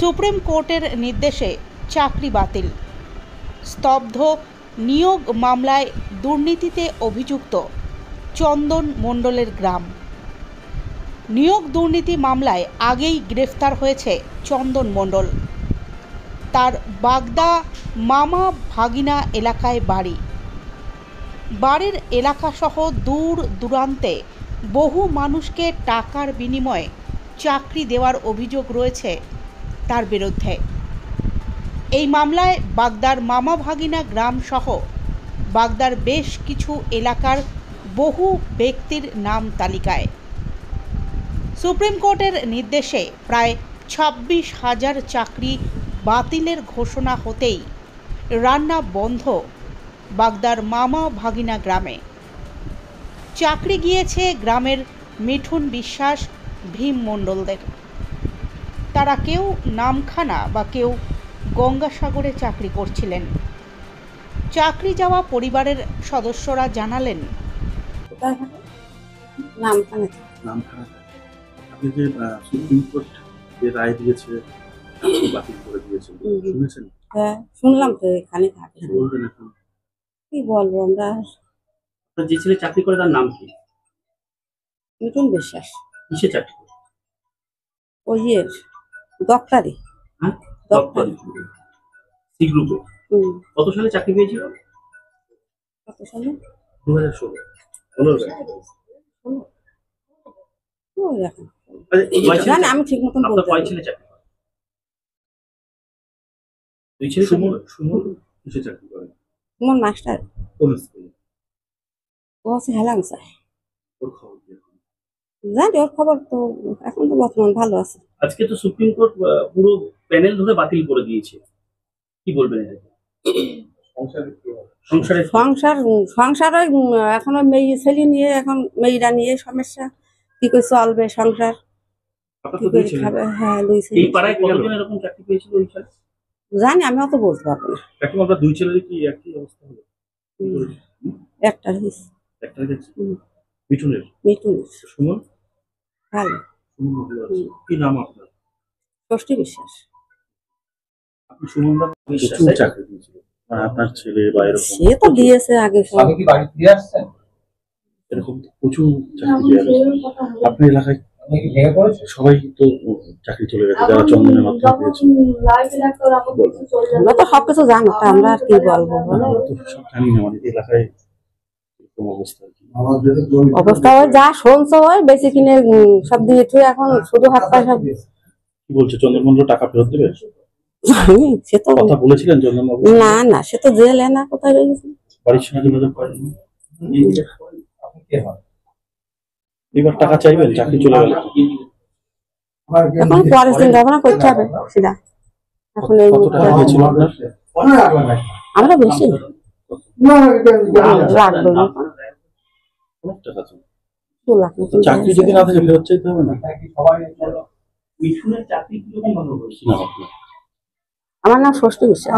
Supreme কোর্টের নির্দেশে চাকরি বাতিল। স্তব্ধ নিয়োগ মামলায় দুর্নীতিতে অভিযুক্ত চন্দন মণ্ডলের গ্রাম। নিয়োগ দুর্নীতি মামলায় আগেই গ্রেফতার হয়েছে চন্দন মণ্ডল। তার বাগদা মামা ভাগিনা এলাকায় বাড়ি। বাড়ির এলাকাসহ দূর দূরান্তে বহু মানুষকে টাকার বিনিময়ে চাকরি দেওয়ার অভিযোগ রয়েছে তার বিরুদ্ধে। এই মামলায় বাগদার মামা ভাগিনা গ্রাম সহ বাগদার বেশ কিছু এলাকার বহু ব্যক্তির নাম তালিকায়। সুপ্রিম কোর্টের নির্দেশে প্রায় 26,000 চাকরি বাতিলের ঘোষণা হতেই রান্না বন্ধ বাগদার মামা ভাগিনা গ্রামে। চাকরি গিয়েছে গ্রামের মিঠুন বিশ্বাস, ভীম মণ্ডলদের। তারা কেউ নামখানা বা কেউ গঙ্গাসাগরে চাকরি করছিলেন। চাকরি যাওয়া পরিবারের সদস্যরা জানালেন, আপনি যে সুপ্রিম কোর্ট যে রায় দিয়েছে বাতিল করে দিয়েছে শুনেছেন? হ্যাঁ শুনলাম তো, এখানে থাকি। বলবেন এখন কি বলবো আমরা? যে ছেলে চাকরি করে তার নাম কি? মিঠুন বিশ্বাস। কিসে চাকরি করে? ওই ডক্টরি। হ্যাঁ, ডক্টরি সি গ্রুপে। কত সালে চাকরি পেয়েছিল? কত সালে? 2016। আমি ঠিক মতন বলতে কয় ছেলে চাকরি করে? দুই ছেলে। সুমন কিসে চাকরি করে? সুমন মাস্টার। কোন স্কুলে? ও আছে হেলাংসায়। ওর খবর কি? জানি ওর খবর তো এখন তো বর্তমান ভালো আছে। আজকে তো সুপ্রিম কোর্ট পুরো প্যানেল ধরে বাতিল করে দিয়েছে, কি বলবেন? সংসার এখন মেয়ে ছেলে নিয়ে, এখন মেয়েরা নিয়ে সমস্যা, কি করে চলবে সংসার, কি করে খাবে? হ্যাঁ, এই পাড়ায় কতজন এরকম চাকরি পেয়েছিল? জানি আমি অত বলতে পারবো না। এখন আমরা দুই ছেলের কি একই অবস্থা হলো? একটা হয়েছে। একটা হয়েছে মিঠুনের। সুমন ভালো। কি নাম আপনার? ষষ্ঠী বিশ্বাস। আপনি সুমন প্রচুর চাকরি দিয়েছিল আপনার ছেলে বা এরকম? সে তো দিয়েছে আগে। আগে কি বাড়ি ফিরে আসছেন? এরকম প্রচুর চাকরি দিয়েছে আপনার এলাকায়। সবাই তো চাকরি চলে গেছে যারা চন্দনের মাধ্যমে পেয়েছে। আমরা তো সবকিছু জানো, আমরা আর কি বলবো? সব জানি না, মানে এলাকায় অবস্থা হয় যা শুনছো হয় বেশি কিনে সব দিয়ে এখন শুধু হাত পয়সা। কি বলছে চন্দন মণ্ডল টাকা ফেরত দেবে? সে তো কথা বলেছিলেন চন্দন বাবু? না, সে তো জেলে না, কোথায় রয়েছে? বাড়ির সঙ্গে যোগাযোগ করেননি? এবার টাকা চাইবেন, চাকরি চলে গেল। এখন পরে চিন্তা ভাবনা করতে হবে সেটা। এখন আমরা বেশি চাকরি যদি না থাকে ফেরত চাইতে হবে না? আমার নাম ষষ্ঠী বিশ্বাস।